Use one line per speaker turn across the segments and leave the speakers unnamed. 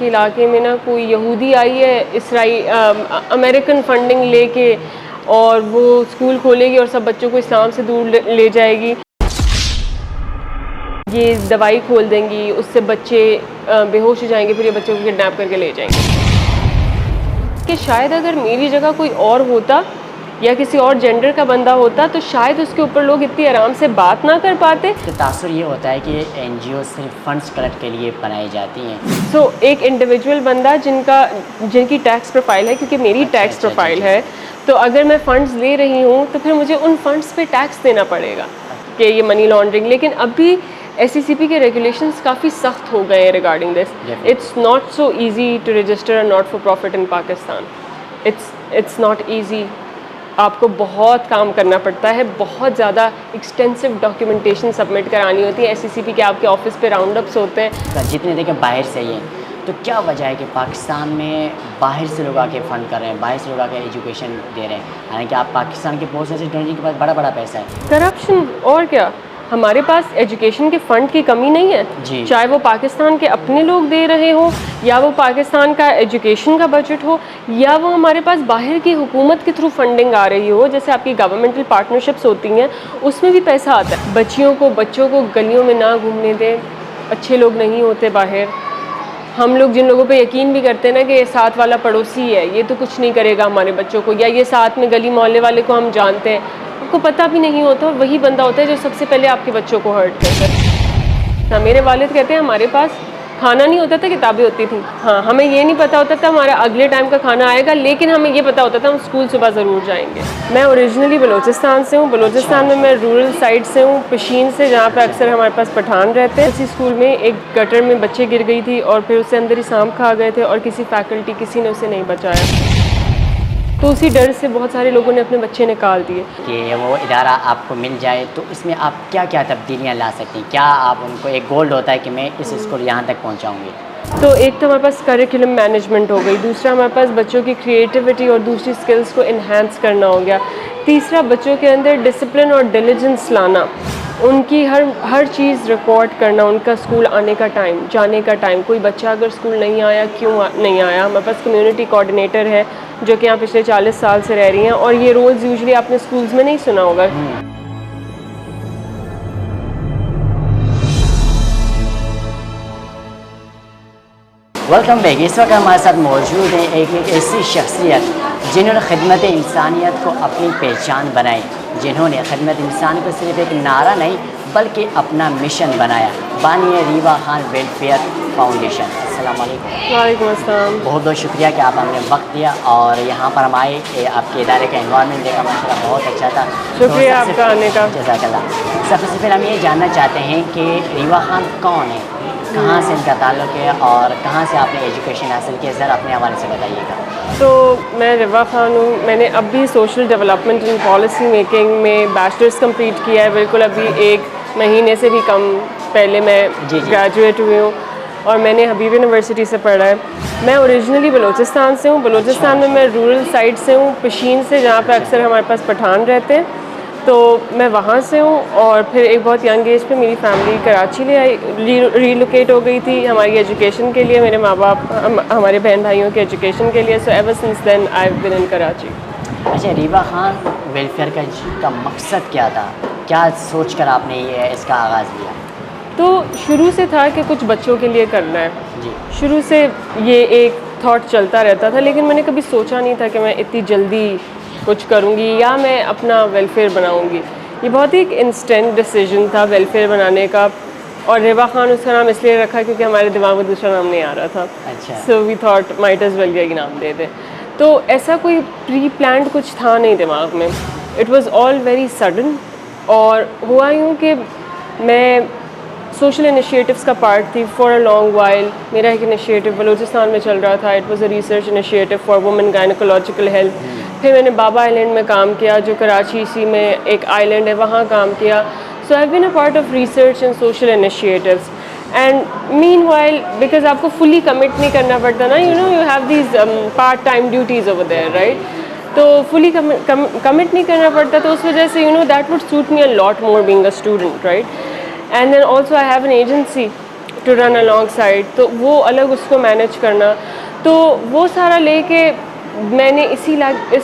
इलाके में ना कोई यहूदी आई है अमेरिकन फंडिंग लेके और वो स्कूल खोलेगी और सब बच्चों को इस्लाम से दूर ले जाएगी। ये दवाई खोल देंगी, उससे बच्चे बेहोश हो जाएंगे, फिर ये बच्चों को किडनैप करके ले जाएंगे। कि शायद अगर मेरी जगह कोई और होता या किसी और जेंडर का बंदा होता तो शायद उसके ऊपर लोग इतनी आराम से बात ना कर पाते।
तो तासुर ये होता है कि एनजीओ सिर्फ फंड्स कलेक्ट के लिए बनाई जाती हैं।
सो एक इंडिविजुअल बंदा जिनकी टैक्स प्रोफाइल है, क्योंकि मेरी टैक्स प्रोफाइल है, तो अगर मैं फ़ंड्स ले रही हूँ तो फिर मुझे उन फंड्स पे टैक्स देना पड़ेगा कि ये मनी लॉन्ड्रिंग। लेकिन अभी SECP के रेगुलेशंस काफ़ी सख्त हो गए हैं regarding this. It's not so easy to register a not for profit in Pakistan. It's not easy. आपको बहुत काम करना पड़ता है, बहुत ज़्यादा एक्सटेंसिव डॉक्यूमेंटेशन सबमिट करानी होती है। SECP के आपके ऑफिस पे राउंड अप्स होते हैं।
जितने देखें बाहर से ही हैं, तो क्या वजह है कि पाकिस्तान में बाहर से लोग आके फ़ंड कर रहे हैं, बाहर से लोग आके एजुकेशन दे रहे हैं, हालांकि आप पाकिस्तान के बहुत से डोनेशन के पास बड़ा बड़ा पैसा है।
करप्शन और क्या। हमारे पास एजुकेशन के फ़ंड की कमी नहीं है
जी।
चाहे वो पाकिस्तान के अपने लोग दे रहे हो या वो पाकिस्तान का एजुकेशन का बजट हो या वो हमारे पास बाहर की हुकूमत के थ्रू फंडिंग आ रही हो, जैसे आपकी गवर्नमेंटल पार्टनरशिप्स होती हैं, उसमें भी पैसा आता है। बच्चों को गलियों में ना घूमने दें, अच्छे लोग नहीं होते बाहर। हम लोग जिन लोगों पे यकीन भी करते हैं ना कि ये साथ वाला पड़ोसी है, ये तो कुछ नहीं करेगा हमारे बच्चों को, या ये साथ में गली मोहल्ले वाले को हम जानते हैं, आपको पता भी नहीं होता, वही बंदा होता है जो सबसे पहले आपके बच्चों को हर्ट करता है। मेरे वालिद कहते हैं हमारे पास खाना नहीं होता था, किताबें होती थी। हाँ, हमें ये नहीं पता होता था हमारा अगले टाइम का खाना आएगा, लेकिन हमें ये पता होता था हम स्कूल सुबह ज़रूर जाएंगे। मैं ओरिजिनली बलूचिस्तान से हूँ। बलूचिस्तान में मैं रूरल साइड से हूँ, पशीन से, जहाँ पे अक्सर हमारे पास पठान रहते हैं। इसी स्कूल में एक गटर में बच्चे गिर गई थी और फिर उससे अंदर ही सांप खा गए थे और किसी ने उसे नहीं बचाया, तो उसी डर से बहुत सारे लोगों ने अपने बच्चे निकाल दिए।
कि वो इदारा आपको मिल जाए तो इसमें आप क्या क्या तब्दीलियाँ ला सकती हैं? क्या आप उनको एक गोल होता है कि मैं इस स्कूल यहाँ तक पहुँचाऊँगी?
तो एक तो हमारे पास करिकुलम मैनेजमेंट हो गई, दूसरा हमारे पास बच्चों की क्रिएटिविटी और दूसरी स्किल्स को इन्हांस करना हो गया, तीसरा बच्चों के अंदर डिसिप्लिन और डिलीजेंस लाना, उनकी हर चीज़ रिकॉर्ड करना, उनका स्कूल आने का टाइम, जाने का टाइम, कोई बच्चा अगर स्कूल नहीं आया क्यों नहीं आया। हमारे पास कम्युनिटी कोऑर्डिनेटर है जो कि यहाँ पिछले 40 साल से रह रही हैं, और ये रोल्स यूजुअली आपने स्कूल्स में नहीं सुना होगा।
Welcome back. इस वक्त हमारे साथ मौजूद है एक ऐसी शख्सियत जिन्होंने खिदमत इंसानियत को अपनी पहचान बनाई, जिन्होंने खिदमत इंसान को सिर्फ एक नारा नहीं बल्कि अपना मिशन बनाया। बानिया रीवा खान वेलफेयर फाउंडेशन। अस्सलाम वालेकुम।
वालेकुम अस्सलाम।
बहुत बहुत शुक्रिया कि आप हमने वक्त दिया और यहाँ पर हम आए। आपके इदारे का एनवायरनमेंट देखा माशाल्लाह बहुत अच्छा था।
शुक्रिया आपका आने का।
जज़ाकल्लाह। सबसे पहले हम ये जानना चाहते हैं कि रीवा खान कौन है, कहाँ से इनका ताल्लुक़ है और कहाँ से आपने एजुकेशन हासिल की, ज़रा अपने हवाले से बताइएगा।
तो मैं रिवा खान हूँ। मैंने अभी social development and policy making में बैचलर्स कंप्लीट किया है, बिल्कुल अभी 1 महीने से भी कम पहले मैं ग्रेजुएट हुई हूँ और मैंने हबीब यूनिवर्सिटी से पढ़ा है। मैं ओरिजिनली बलूचिस्तान से हूँ। बलूचिस्तान में मैं रूरल साइड से हूँ, पशीन से, जहाँ पे अक्सर हमारे पास पठान रहते हैं, तो मैं वहाँ से हूँ। और फिर एक बहुत यंग एज पे मेरी फैमिली कराची ले आई, रीलोकेट हो गई थी हमारी एजुकेशन के लिए, मेरे माँ बाप हमारे बहन भाइयों के एजुकेशन के लिए। So ever since then I have been in Karachi.
अच्छा, रीवा खान वेलफेयर का मकसद क्या था? क्या सोचकर आपने ये इसका आगाज़ किया?
तो शुरू से था कि कुछ बच्चों के लिए करना है
जी।
शुरू से ये एक थॉट चलता रहता था, लेकिन मैंने कभी सोचा नहीं था कि मैं इतनी जल्दी कुछ करूँगी या मैं अपना वेलफेयर बनाऊँगी। ये बहुत ही एक इंस्टेंट डिसीजन था वेलफेयर बनाने का, और रिवा खान उसका नाम इसलिए रखा क्योंकि हमारे दिमाग में दूसरा नाम नहीं आ रहा था।
अच्छा।
So we thought might as well यही नाम दे दें। तो ऐसा कोई प्री प्लान्ड कुछ था नहीं दिमाग में, it was all very sudden. और हुआ यूँ कि मैं सोशल इनिशिएटिव्स का पार्ट थी फॉर अ लॉन्ग वाइल। मेरा एक इनिशिएटिव बलूचिस्तान में चल रहा था, it was a research initiative for women gynaecological health. फिर मैंने बाबा आइलैंड में काम किया, जो कराची सी में एक आइलैंड है, वहाँ काम किया। So I have been a part of research and social initiatives. And meanwhile, because आपको फुली कमिट नहीं करना पड़ता ना, you have these part time duties over there, right. तो फुली कमिट नहीं करना पड़ता, तो उस वजह से that would suit me a lot more being a student, right. And then also I have an agency to run alongside, तो वो अलग उसको मैनेज करना, तो वो सारा लेके मैंने इस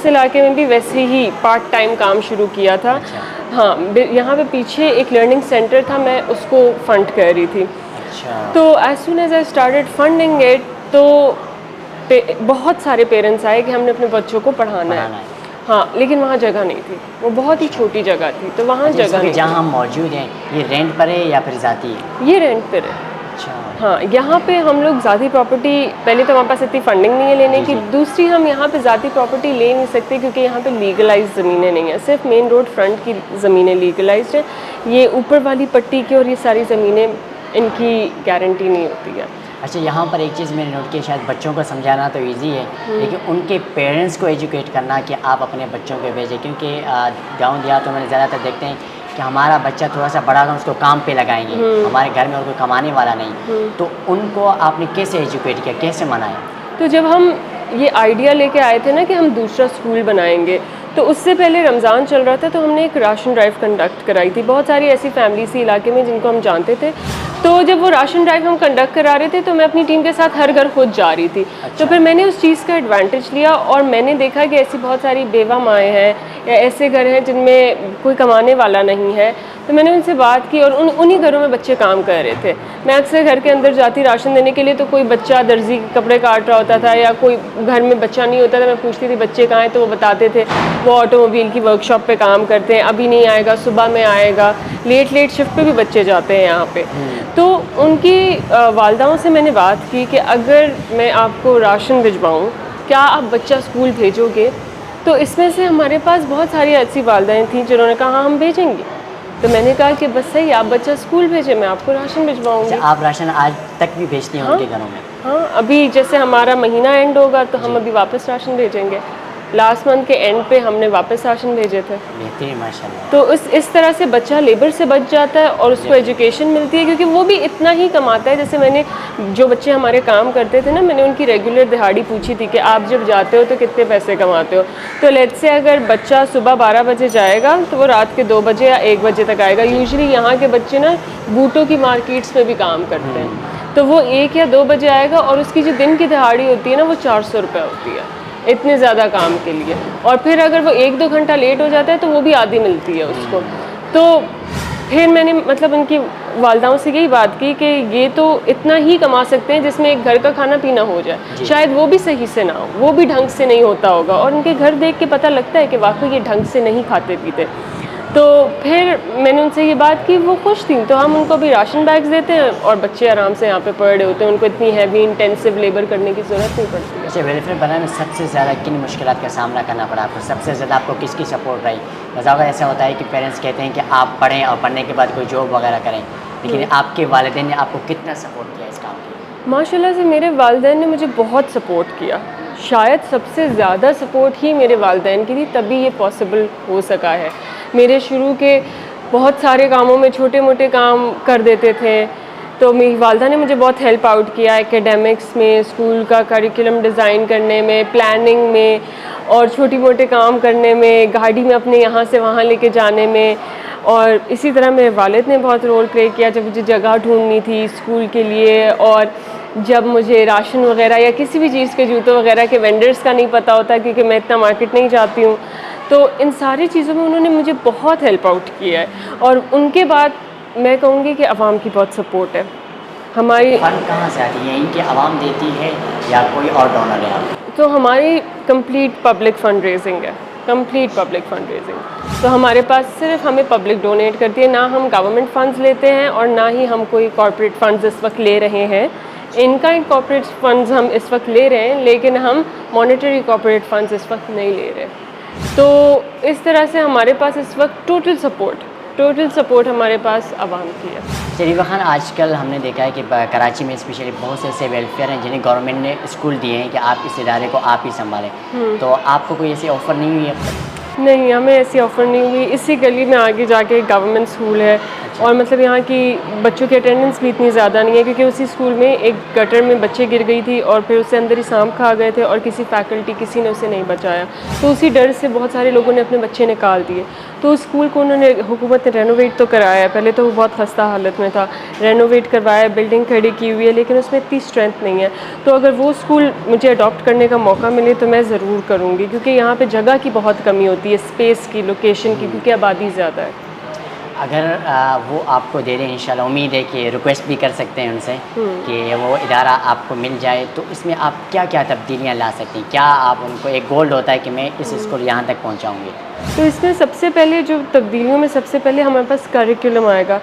इलाके में भी वैसे ही पार्ट टाइम काम शुरू किया था। हाँ, यहाँ पे पीछे एक लर्निंग सेंटर था, मैं उसको फंड कर रही थी। तो as soon as I started funding it, तो बहुत सारे पेरेंट्स आए कि हमने अपने बच्चों को पढ़ाना है। हाँ, लेकिन वहाँ जगह नहीं थी, वो बहुत ही छोटी जगह थी, तो वहाँ जगह नहीं।
जहाँ हम मौजूद हैं ये रेंट पर है या फिर ज़ाती है?
ये रेंट पर है।
अच्छा।
हाँ, यहाँ पे हम लोग ज़ाती प्रॉपर्टी, पहले तो हमारे पास इतनी फंडिंग नहीं है लेने की, दूसरी हम यहाँ पे ज़ाती प्रॉपर्टी ले नहीं सकते क्योंकि यहाँ पे लीगलाइज ज़मीनें नहीं है, सिर्फ मेन रोड फ्रंट की ज़मीनें लीगलाइज्ड हैं। ये ऊपर वाली पट्टी की और ये सारी ज़मीनें, इनकी गारंटी नहीं होती है।
अच्छा, यहाँ पर एक चीज़ मैंने नोट की, शायद बच्चों को समझाना तो इजी है, लेकिन उनके पेरेंट्स को एजुकेट करना कि आप अपने बच्चों को भेजें, क्योंकि गांव देहातों में ज़्यादातर देखते हैं कि हमारा बच्चा थोड़ा सा बड़ा होगा उसको काम पे लगाएंगे, हमारे घर में और कोई कमाने वाला नहीं, तो उनको आपने कैसे एजुकेट किया, कैसे मनाया?
तो जब हम ये आइडिया लेके आए थे ना कि हम दूसरा स्कूल बनाएंगे, तो उससे पहले रमज़ान चल रहा था, तो हमने एक राशन ड्राइव कंडक्ट कराई थी। बहुत सारी ऐसी फैमिली थी इलाके में जिनको हम जानते थे, तो जब वो राशन ड्राइव हम कंडक्ट करा रहे थे तो मैं अपनी टीम के साथ हर घर खुद जा रही थी। अच्छा। तो फिर मैंने उस चीज़ का एडवांटेज लिया और मैंने देखा कि ऐसी बहुत सारी बेवा माएँ हैं या ऐसे घर हैं जिनमें कोई कमाने वाला नहीं है, तो मैंने उनसे बात की और उन्हीं घरों में बच्चे काम कर रहे थे। मैं अक्सर घर के अंदर जाती राशन देने के लिए, तो कोई बच्चा दर्जी के कपड़े काट रहा होता था या कोई घर में बच्चा नहीं होता था, मैं पूछती थी बच्चे कहाँ हैं, तो वो बताते थे वो ऑटोमोबाइल की वर्कशॉप पे काम करते हैं, अभी नहीं आएगा, सुबह में आएगा, लेट शिफ्ट पे भी बच्चे जाते हैं यहाँ पे। तो उनकी वालदाओं से मैंने बात की कि अगर मैं आपको राशन भिजवाऊँ, क्या आप बच्चा स्कूल भेजोगे? तो इसमें से हमारे पास बहुत सारी ऐसी वालदाएँ थीं जिन्होंने कहा हम भेजेंगे। तो मैंने कहा कि बस सही, आप बच्चा स्कूल भेजें, मैं आपको राशन भिजवाऊँगी।
अच्छा, आप राशन आज तक भी भेजती हैं उनके घरों में? हाँ,
अभी जैसे हमारा महीना एंड होगा तो हम अभी वापस राशन भेजेंगे। लास्ट मंथ के एंड पे हमने वापस राशन भेजे थे।
बेहतरीन, माशाल्लाह।
तो इस तरह से बच्चा लेबर से बच जाता है और उसको एजुकेशन मिलती है, क्योंकि वो भी इतना ही कमाता है। जैसे मैंने जो बच्चे हमारे काम करते थे ना, मैंने उनकी रेगुलर दिहाड़ी पूछी थी कि आप जब जाते हो तो कितने पैसे कमाते हो। तो लेट्स से अगर बच्चा सुबह 12 बजे जाएगा तो वो रात के 2 बजे या 1 बजे तक आएगा। यूजुअली यहाँ के बच्चे ना बूटों की मार्केट्स में भी काम करते हैं, तो वो 1 या 2 बजे आएगा और उसकी जो दिन की दिहाड़ी होती है ना, वो 400 रुपये होती है इतने ज़्यादा काम के लिए। और फिर अगर वो 1-2 घंटा लेट हो जाता है तो वो भी आधी मिलती है उसको। तो फिर मैंने मतलब उनकी वालदाओं से यही बात की कि ये तो इतना ही कमा सकते हैं जिसमें एक घर का खाना पीना हो जाए, शायद वो भी सही से ना हो, वो भी ढंग से नहीं होता होगा, और उनके घर देख के पता लगता है कि वाकई ये ढंग से नहीं खाते पीते। तो फिर मैंने उनसे ये बात की, वो खुश थी। तो हम उनको भी राशन बैग्स देते हैं और बच्चे आराम से यहाँ पे पढ़ रहे होते हैं, उनको इतनी हैवी इंटेंसिव लेबर करने की ज़रूरत नहीं पड़ती है।
अच्छा, वेलफेयर बनाने में सबसे ज़्यादा किन मुश्किलात का सामना करना पड़ा आपको? सबसे ज़्यादा आपको किसकी सपोर्ट रही? बज़ाहिर ऐसा होता है कि पेरेंट्स कहते हैं कि आप पढ़ें और पढ़ने के बाद कोई जॉब वगैरह करें, लेकिन आपके वालिदैन ने आपको कितना सपोर्ट किया इस काम के?
माशाल्लाह से मेरे वालिदैन ने मुझे बहुत सपोर्ट किया। शायद सबसे ज़्यादा सपोर्ट ही मेरे वालिदैन की थी, तभी ये पॉसिबल हो सका है। मेरे शुरू के बहुत सारे कामों में छोटे मोटे काम कर देते थे, तो मेरी वालदा ने मुझे बहुत हेल्प आउट किया एकेडमिक्स में, स्कूल का करिकुलम डिज़ाइन करने में, प्लानिंग में, और छोटी मोटे काम करने में, गाड़ी में अपने यहाँ से वहाँ लेके जाने में। और इसी तरह मेरे वालिद ने बहुत रोल प्ले किया जब मुझे जगह ढूंढनी थी स्कूल के लिए, और जब मुझे राशन वगैरह या किसी भी चीज़ के जूतों वगैरह के वेंडर्स का नहीं पता होता, क्योंकि मैं इतना मार्केट नहीं जाती हूँ। तो इन सारी चीज़ों में उन्होंने मुझे बहुत हेल्प आउट किया है। और उनके बाद मैं कहूँगी कि आवाम की बहुत सपोर्ट है। हमारी
फंड कहाँ से आती है? इनकी आवाम देती है या कोई और डोनर है आप?
तो हमारी कंप्लीट पब्लिक फंड रेजिंग है, कंप्लीट पब्लिक फंड रेजिंग। तो हमारे पास सिर्फ हमें पब्लिक डोनेट करती है, ना हम गवर्नमेंट फंड्स लेते हैं और ना ही हम कोई कॉर्पोरेट फंड्स इस वक्त ले रहे हैं। इनकाइंड कॉर्पोरेट फंड्स हम इस वक्त ले रहे हैं, लेकिन हम मॉनेटरी कॉर्पोरेट फंड्स इस वक्त नहीं ले रहे। तो इस तरह से हमारे पास इस वक्त टोटल सपोर्ट हमारे पास आवाम की है।
शरीफा खान, आजकल हमने देखा है कि कराची में स्पेशली बहुत से ऐसे वेलफेयर हैं जिन्हें गवर्नमेंट ने स्कूल दिए हैं कि आप इस इदारे को आप ही संभालें, तो आपको कोई ऐसी ऑफ़र नहीं हुई अब तक?
नहीं, हमें ऐसी ऑफ़र नहीं हुई। इसी गली में आगे जाके गवर्नमेंट स्कूल है, और मतलब यहाँ की बच्चों की अटेंडेंस भी इतनी ज़्यादा नहीं है, क्योंकि उसी स्कूल में एक गटर में बच्चे गिर गई थी और फिर उससे अंदर ही सांप खा गए थे और किसी फैकल्टी किसी ने उसे नहीं बचाया, तो उसी डर से बहुत सारे लोगों ने अपने बच्चे निकाल दिए। तो उस स्कूल को उन्होंने, हुकूमत ने रेनोवेट तो कराया, पहले तो वो बहुत खस्ता हालत में था, रेनोवेट करवाया, बिल्डिंग खड़ी की हुई है, लेकिन उसमें इतनी स्ट्रेंथ नहीं है। तो अगर वो स्कूल मुझे अडॉप्ट करने का मौका मिले तो मैं ज़रूर करूँगी, क्योंकि यहाँ पे जगह की बहुत कमी होती है, स्पेस की, लोकेशन की, क्योंकि आबादी ज़्यादा है।
अगर वो आपको दे दें, इंशाल्लाह उम्मीद है कि रिक्वेस्ट भी कर सकते हैं उनसे कि वो इदारा आपको मिल जाए, तो इसमें आप क्या क्या तब्दीलियाँ ला सकती हैं? क्या आप उनको, एक गोल होता है कि मैं इस स्कूल यहाँ तक पहुँचाऊँगी?
तो इसमें सबसे पहले जो तब्दीलियों में सबसे पहले हमारे पास करिकुलम आएगा।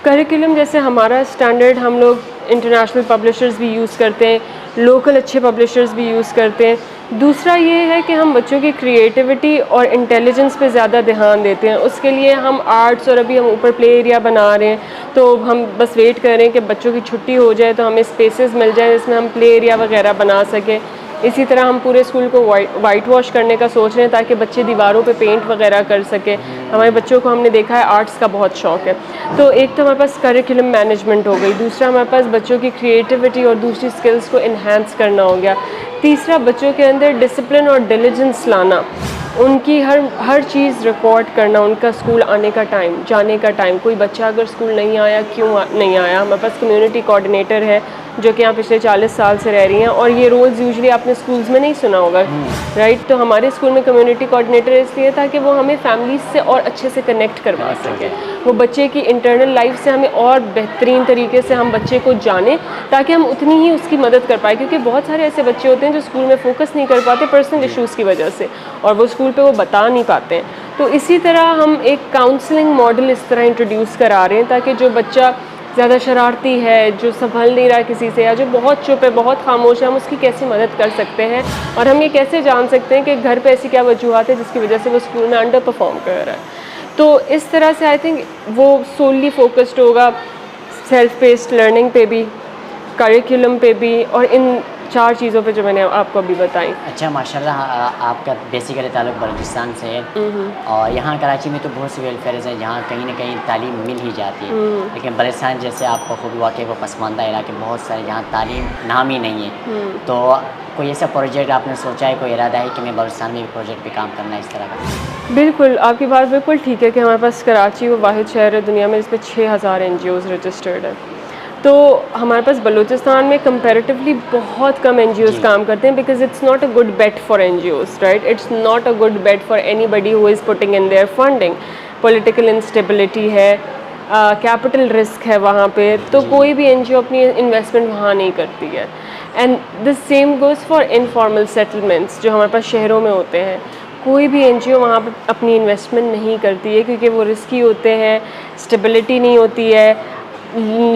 करिकुलम जैसे हमारा स्टैंडर्ड, हम लोग इंटरनेशनल पब्लिशर्स भी यूज़ करते हैं, लोकल अच्छे पब्लिशर्स भी यूज़ करते हैं। दूसरा ये है कि हम बच्चों की क्रिएटिविटी और इंटेलिजेंस पे ज़्यादा ध्यान देते हैं। उसके लिए हम आर्ट्स, और अभी हम ऊपर प्ले एरिया बना रहे हैं, तो हम बस वेट कर रहे हैं कि बच्चों की छुट्टी हो जाए तो हमें स्पेसेस मिल जाए जिसमें हम प्ले एरिया वगैरह बना सकें। इसी तरह हम पूरे स्कूल को वाइट वॉश करने का सोच रहे हैं ताकि बच्चे दीवारों पे पेंट वगैरह कर सकें। हमारे बच्चों को हमने देखा है आर्ट्स का बहुत शौक है। तो एक तो हमारे पास करिकुलम मैनेजमेंट हो गई, दूसरा हमारे पास बच्चों की क्रिएटिविटी और दूसरी स्किल्स को इन्हांस करना हो गया, तीसरा बच्चों के अंदर डिसिप्लिन और डिलीजेंस लाना, उनकी हर चीज़ रिकॉर्ड करना, उनका स्कूल आने का टाइम, जाने का टाइम, कोई बच्चा अगर स्कूल नहीं आया क्यों नहीं आया। हमारे पास कम्युनिटी कोऑर्डिनेटर है जो कि यहाँ पिछले 40 साल से रह रही हैं, और ये रोल्स यूजुअली आपने स्कूल्स में नहीं सुना होगा, राइट। तो हमारे स्कूल में कम्युनिटी कोऑर्डिनेटर इसलिए था कि वो हमें फैमिलीज से और अच्छे से कनेक्ट करवा सके, वो बच्चे की इंटरनल लाइफ से हमें और बेहतरीन तरीके से हम बच्चे को जाने, ताकि हम उतनी ही उसकी मदद कर पाए, क्योंकि बहुत सारे ऐसे बच्चे होते हैं जो स्कूल में फोकस नहीं कर पाते पर्सनल इशूज़ की वजह से, और वो स्कूल पे वो बता नहीं पाते हैं। तो इसी तरह हम एक काउंसलिंग मॉडल इस तरह इंट्रोड्यूस करा रहे हैं ताकि जो बच्चा ज़्यादा शरारती है, जो संभल नहीं रहा किसी से, या जो बहुत चुप है, बहुत खामोश है, हम उसकी कैसे मदद कर सकते हैं, और हम ये कैसे जान सकते हैं कि घर पे ऐसी क्या वजूहत है जिसकी वजह से वो स्कूल में अंडर परफॉर्म कर रहा है। तो इस तरह से आई थिंक वो सोली फोकस्ड होगा सेल्फ बेस्ड लर्निंग पे भी, करिकुलम पे भी, और इन 4 चीज़ों पे जो मैंने आपको अभी बताई।
अच्छा, माशाल्लाह, आपका बेसिकली ताल्लुक बलूचिस्तान से है, और यहाँ कराची में तो बहुत सी वेलफेयर्स हैं जहाँ कहीं ना कहीं तालीम मिल ही जाती है, लेकिन बलूचिस्तान जैसे आपको खुद वाक़ई वो पसमानदा इलाके बहुत सारे जहाँ तालीम नाम ही नहीं है। तो कोई ऐसा प्रोजेक्ट आपने सोचा है, कोई इरादा है कि मैं बलूचिस्तान में भी प्रोजेक्ट पे काम करना है इस तरह का?
बिल्कुल, आपकी बात बिल्कुल ठीक है कि हमारे पास कराची वो वाहिद शहर है दुनिया में जिसमें 6000 NGOs रजिस्टर्ड है। तो हमारे पास बलूचिस्तान में कंपैरेटिवली बहुत कम NGOs काम करते हैं, because it's not a good bet for NGOs, right. It's not a good bet for anybody who is putting in their funding. Political instability है, कैपिटल रिस्क है वहाँ पे, तो कोई भी NGO अपनी इन्वेस्टमेंट वहाँ नहीं करती है। And the same goes for informal settlements जो हमारे पास शहरों में होते हैं। कोई भी NGO वहाँ पर अपनी इन्वेस्टमेंट नहीं करती है, क्योंकि वो रिस्की होते हैं, स्टेबिलिटी नहीं होती है,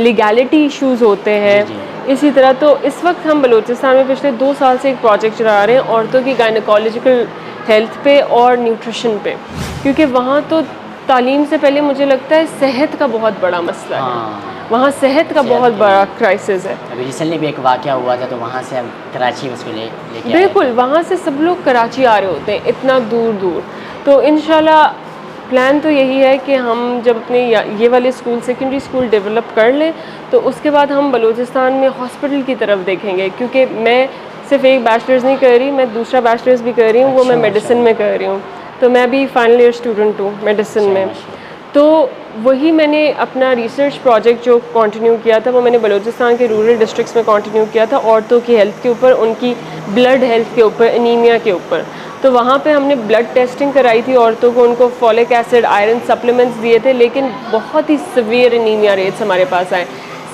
लीगैलिटी इश्यूज़ होते हैं। इसी तरह तो इस वक्त हम बलूचिस्तान में पिछले 2 साल से एक प्रोजेक्ट चला रहे हैं औरतों की गायनोकोलॉजिकल हेल्थ पे और न्यूट्रिशन पे, क्योंकि वहाँ तो तालीम से पहले मुझे लगता है सेहत का बहुत बड़ा मसला है। वहाँ सेहत का बहुत बड़ा क्राइसिस है।
अभी रिसेंटली भी एक वाक़या हुआ था, तो वहाँ से हम कराची उसको लेके आए।
बिल्कुल, वहाँ से सब लोग कराची आ रहे होते हैं इतना दूर दूर। तो इंशाल्लाह प्लान तो यही है कि हम जब अपने ये वाले स्कूल, सेकेंडरी स्कूल डेवलप कर लें, तो उसके बाद हम बलूचिस्तान में हॉस्पिटल की तरफ देखेंगे, क्योंकि मैं सिर्फ एक बैचलर्स नहीं कर रही, मैं दूसरा बैचलर्स भी कर रही हूँ। वो मैं मेडिसिन में कर रही हूँ, तो मैं भी फाइनल ईयर स्टूडेंट हूँ मेडिसिन में। तो वही मैंने अपना रिसर्च प्रोजेक्ट जो कंटिन्यू किया था, वो मैंने बलूचिस्तान के रूरल डिस्ट्रिक्ट्स में कंटिन्यू किया था, औरतों की हेल्थ के ऊपर, उनकी ब्लड हेल्थ के ऊपर, एनीमिया के ऊपर। तो वहाँ पे हमने ब्लड टेस्टिंग कराई थी औरतों को, उनको फॉलिक एसिड, आयरन सप्लीमेंट्स दिए थे, लेकिन बहुत ही सीवियर एनीमिया रेट्स हमारे पास आए।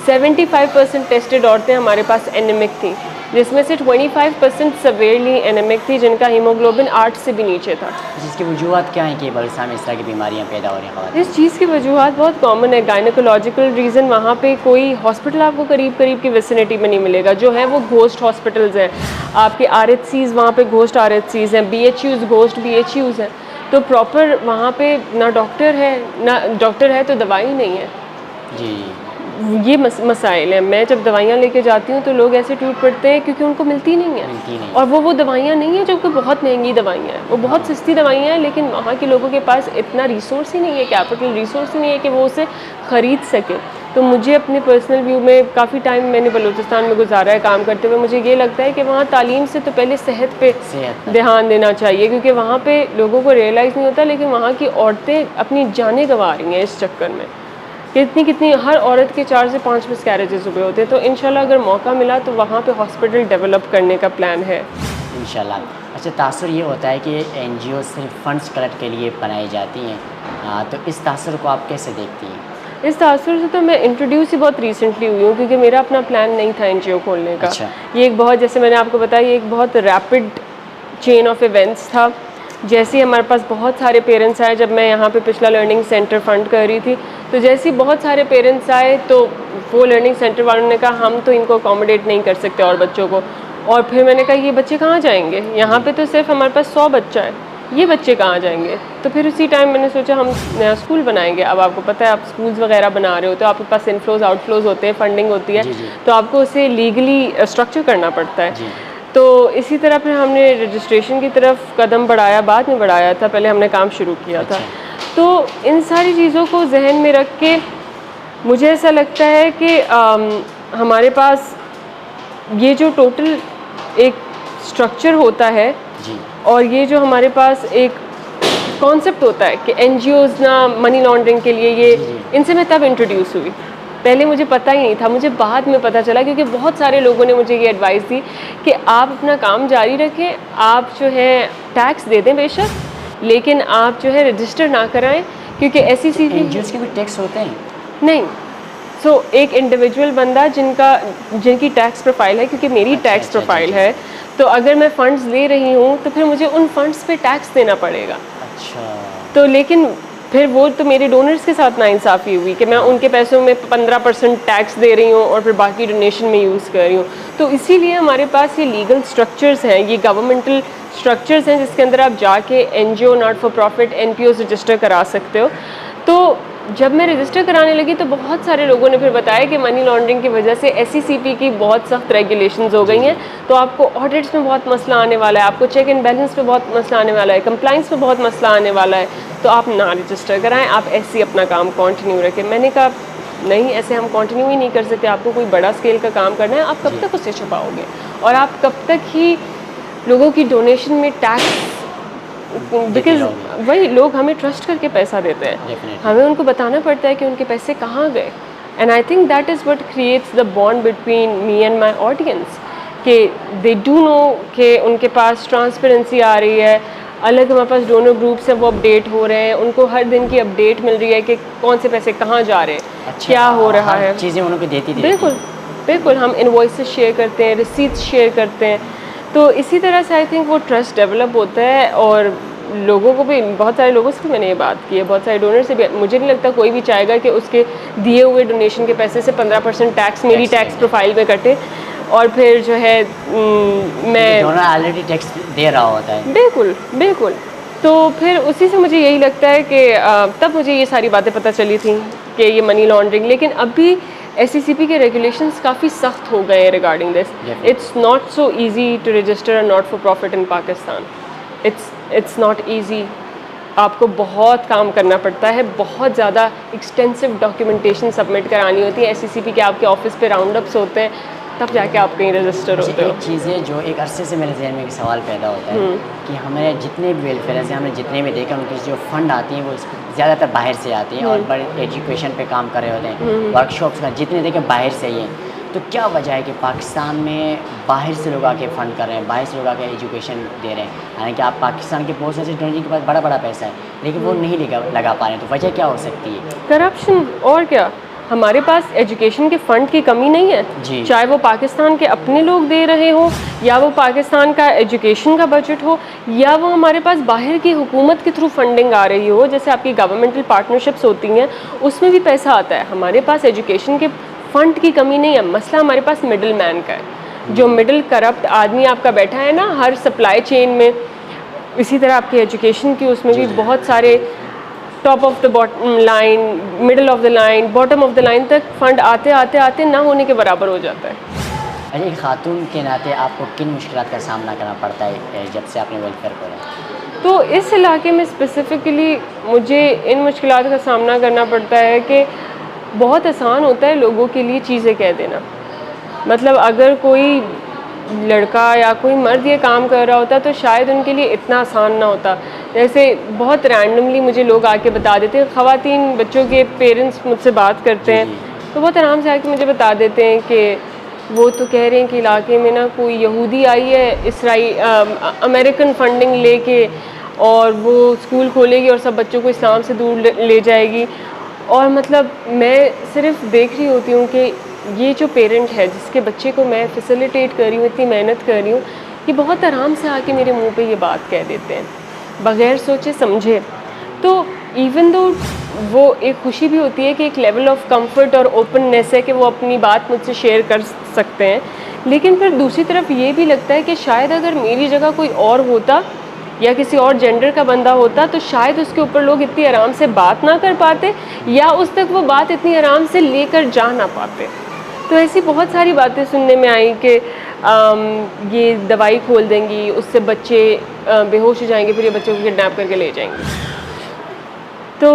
75% टेस्टेड औरतें हमारे पास एनीमिक थी, जिसमें से 25% सवेयरली एनीमिक थी, जिनका हीमोग्लोबिन 8 से भी नीचे था।
जिसकी वजूहत क्या है कि बलूचिस्तान में इस तरह की बीमारियाँ पैदा हो रही हैं?
इस चीज़ की वजूहत बहुत कॉमन है। गायनोकोलॉजिकल रीज़न, वहाँ पे कोई हॉस्पिटल आपको करीब करीब की विसिनिटी में नहीं मिलेगा, जो है वो घोस्ट हॉस्पिटल्स हैं। आपके RHCs वहाँ पे घोस्ट RHCs हैं, BHUs घोस्ट BHUs हैं। तो प्रॉपर वहाँ पे ना डॉक्टर है, ना डॉक्टर है तो दवाई नहीं है।
जी,
ये मसाइल हैं। मैं जब दवाइयाँ लेके जाती हूँ तो लोग ऐसे टूट पड़ते हैं क्योंकि उनको मिलती नहीं है। और वो दवाइयाँ नहीं है जो कि बहुत महंगी दवाइयाँ हैं, वो बहुत सस्ती दवाइयाँ हैं, लेकिन वहाँ के लोगों के पास इतना रिसोर्स ही नहीं है, कैपिटल रिसोर्स ही नहीं है कि वो उसे ख़रीद सके। तो मुझे अपने पर्सनल व्यू में काफ़ी टाइम मैंने बलूचिस्तान में गुजारा है काम करते हुए, मुझे ये लगता है कि वहाँ तालीम से तो पहले सेहत पे ध्यान देना चाहिए, क्योंकि वहाँ पे लोगों को रियलाइज़ नहीं होता, लेकिन वहाँ की औरतें अपनी जानें गंवा रही हैं इस चक्कर में। कितनी हर औरत के 4 से 5 मिसकैरेजेस हुए होते हैं। तो इंशाल्लाह अगर मौका मिला तो वहाँ पे हॉस्पिटल डेवलप करने का प्लान है
इंशाल्लाह। अच्छा, तासुर ये होता है कि NGO सिर्फ फंड्स कलेक्ट के लिए बनाई जाती हैं, तो इस तासुर को आप कैसे देखती हैं?
इस तासुर से तो मैं इंट्रोड्यूस ही बहुत रिसेंटली हुई हूँ, क्योंकि मेरा अपना प्लान नहीं था NGO खोलने का।
अच्छा।
ये एक बहुत, जैसे मैंने आपको बताया, ये एक बहुत रैपिड चेन ऑफ इवेंट्स था। जैसे ही हमारे पास बहुत सारे पेरेंट्स आए, जब मैं यहाँ पे पिछला लर्निंग सेंटर फंड कर रही थी, तो जैसे ही बहुत सारे पेरेंट्स आए तो वो लर्निंग सेंटर वालों ने कहा हम तो इनको अकोमोडेट नहीं कर सकते और बच्चों को। और फिर मैंने कहा ये बच्चे कहाँ जाएंगे, यहाँ पे तो सिर्फ हमारे पास 100 बच्चा है, ये बच्चे कहाँ जाएंगे। तो फिर उसी टाइम मैंने सोचा हम नया स्कूल बनाएंगे। अब आपको पता है, आप स्कूल्स वगैरह बना रहे होते हो, आपके पास इनफ्लोज आउटफ्लोज होते हैं, फंडिंग होती है, तो आपको उसे लीगली स्ट्रक्चर करना पड़ता है। तो इसी तरह फिर हमने रजिस्ट्रेशन की तरफ कदम बढ़ाया, बाद में बढ़ाया था, पहले हमने काम शुरू किया था। तो इन सारी चीज़ों को जहन में रख के मुझे ऐसा लगता है कि हमारे पास ये जो टोटल एक स्ट्रक्चर होता है और ये जो हमारे पास एक कॉन्सेप्ट होता है कि NGOs ना मनी लॉन्ड्रिंग के लिए, ये इनसे मैं तब इंट्रोड्यूस हुई। पहले मुझे पता ही नहीं था, मुझे बाद में पता चला, क्योंकि बहुत सारे लोगों ने मुझे ये एडवाइस दी कि आप अपना काम जारी रखें, आप जो है टैक्स दे दें बेशक, लेकिन आप जो है रजिस्टर ना कराएं, क्योंकि
NGOs के भी टैक्स होते हैं?
नहीं। एक इंडिविजुअल बंदा जिनकी टैक्स प्रोफाइल है, क्योंकि मेरी टैक्स प्रोफाइल है, तो अगर मैं फ़ंड्स ले रही हूँ तो फिर मुझे उन फंड्स पे टैक्स देना पड़ेगा।
अच्छा।
तो लेकिन फिर वो तो मेरे डोनर्स के साथ नाइंसाफ़ी हुई कि मैं उनके पैसों में 15% टैक्स दे रही हूँ और फिर बाकी डोनेशन में यूज़ कर रही हूँ। तो इसीलिए हमारे पास ये लीगल स्ट्रक्चर्स हैं, ये गवर्नमेंटल स्ट्रक्चर्स हैं, जिसके अंदर आप जाके NGO, not for profit, NPOs register करा सकते हो। तो जब मैं रजिस्टर कराने लगी तो बहुत सारे लोगों ने फिर बताया कि मनी लॉन्ड्रिंग की वजह से SECP की बहुत सख्त रेगुलेशंस हो गई हैं, तो आपको ऑडिट्स में बहुत मसला आने वाला है, आपको चेक एंड बैलेंस पे बहुत मसला आने वाला है, कंप्लाइंस पे बहुत मसला आने वाला है, तो आप ना रजिस्टर कराएं, आप ऐसे ही अपना काम कंटिन्यू रखें। मैंने कहा नहीं, ऐसे हम कंटिन्यू ही नहीं कर सकते, आपको कोई बड़ा स्केल का काम करना है, आप कब तक उसे छुपाओगे और आप कब तक ही लोगों की डोनेशन में टैक्स, बिकॉज वही लोग हमें ट्रस्ट करके पैसा देते हैं, हमें उनको बताना पड़ता है कि उनके पैसे कहाँ गए। And I think that is what creates the bond between me and my audience, कि दे डू नो कि उनके पास ट्रांसपेरेंसी आ रही है, अलग हमारे पास डोनर ग्रुप्स हैं वो अपडेट हो रहे हैं, उनको हर दिन की अपडेट मिल रही है कि कौन से पैसे कहाँ जा रहे हैं। अच्छा, क्या हो रहा है,
चीज़ें उनको देती थी।
बिल्कुल हम इनवॉइसेस शेयर करते हैं, रिसीट्स शेयर करते हैं, तो इसी तरह से आई थिंक वो ट्रस्ट डेवलप होता है। और लोगों को भी, बहुत सारे लोगों से भी मैंने ये बात की है, बहुत सारे डोनर से भी, मुझे नहीं लगता कोई भी चाहेगा कि उसके दिए हुए डोनेशन के पैसे से 15% टैक्स मेरी टैक्स प्रोफाइल में कटे और फिर जो है मैं
ऑलरेडी टैक्स दे रहा होता है।
बिल्कुल। तो फिर उसी से मुझे यही लगता है कि तब मुझे ये सारी बातें पता चली थी कि ये मनी लॉन्ड्रिंग, लेकिन अभी SECP के रेगुलेशंस काफ़ी सख्त हो गए हैं regarding this. It's not so easy to register a not for profit in Pakistan, it's not easy. आपको बहुत काम करना पड़ता है, बहुत ज़्यादा एक्सटेंसिव डॉक्यूमेंटेशन सबमिट करानी होती है। SECP के आपके ऑफिस पे राउंड अप्स होते हैं, तब जाके आप कहीं रजिस्टर होते हो।
एक चीज़ें जो एक अरसे से मेरे जहन में एक सवाल पैदा होता है कि हमारे जितने भी वेलफेयर से हमने जितने भी देखे, उनके जो फंड आती हैं वो ज़्यादातर बाहर से आती हैं और बड़े एजुकेशन पे काम कर रहे होते हैं, वर्कशॉप्स का जितने देखें बाहर से ही हैं। तो क्या वजह है कि पाकिस्तान में बाहर से लोग आके फ़ंड कर रहे हैं, बाहर से लोग आके एजुकेशन दे रहे हैं, हालांकि आप पाकिस्तान के बहुत सारे स्टूडेंट के पास बड़ा पैसा है लेकिन वो नहीं लगा पा रहे हैं, तो वजह क्या हो सकती है?
करप्शन। और क्या, हमारे पास एजुकेशन के फ़ंड की कमी नहीं है, चाहे वो पाकिस्तान के अपने लोग दे रहे हो या वो पाकिस्तान का एजुकेशन का बजट हो या वो हमारे पास बाहर की हुकूमत के थ्रू फंडिंग आ रही हो, जैसे आपकी गवर्नमेंटल पार्टनरशिप्स होती हैं उसमें भी पैसा आता है। हमारे पास एजुकेशन के फ़ंड की कमी नहीं है, मसला हमारे पास मिडिल मैन का है, जो मिडिल करप्ट आदमी आपका बैठा है ना हर सप्लाई चेन में। इसी तरह आपकी एजुकेशन की उसमें भी बहुत सारे top of the bottom line, middle of the line, bottom of the line तक फ़ंड आते आते आते ना होने के बराबर हो जाता है।
अच्छा, एक खातून के नाते आपको किन मुश्किलात का सामना करना पड़ता है जब से आपने वेलफेयर खोला?
तो इस इलाके में स्पेसिफ़िकली मुझे इन मुश्किलात का सामना करना पड़ता है कि बहुत आसान होता है लोगों के लिए चीज़ें कह देना। मतलब अगर कोई लड़का या कोई मर्द ये काम कर रहा होता तो शायद उनके लिए इतना आसान ना होता। जैसे बहुत रैंडमली मुझे लोग आके बता देते हैं, ख़वातीन बच्चों के पेरेंट्स मुझसे बात करते हैं तो बहुत आराम से आके मुझे बता देते हैं कि वो तो कह रहे हैं कि इलाके में ना कोई यहूदी आई है अमेरिकन फंडिंग लेके और वो स्कूल खोलेगी और सब बच्चों को इस्लाम से दूर ले जाएगी। और मतलब मैं सिर्फ देख रही होती हूँ कि ये जो पेरेंट है जिसके बच्चे को मैं फैसिलिटेट कर रही हूँ, इतनी मेहनत कर रही हूँ, ये बहुत आराम से आके मेरे मुंह पे ये बात कह देते हैं बग़ैर सोचे समझे। तो इवन दो वो एक खुशी भी होती है कि एक लेवल ऑफ कंफर्ट और ओपननेस है कि वो अपनी बात मुझसे शेयर कर सकते हैं, लेकिन फिर दूसरी तरफ ये भी लगता है कि शायद अगर मेरी जगह कोई और होता या किसी और जेंडर का बंदा होता तो शायद उसके ऊपर लोग इतनी आराम से बात ना कर पाते या उस तक वो बात इतनी आराम से लेकर जा ना पाते। तो ऐसी बहुत सारी बातें सुनने में आई कि ये दवाई खोल देंगी, उससे बच्चे बेहोश हो जाएंगे, फिर ये बच्चों को किडनैप करके ले जाएंगे। तो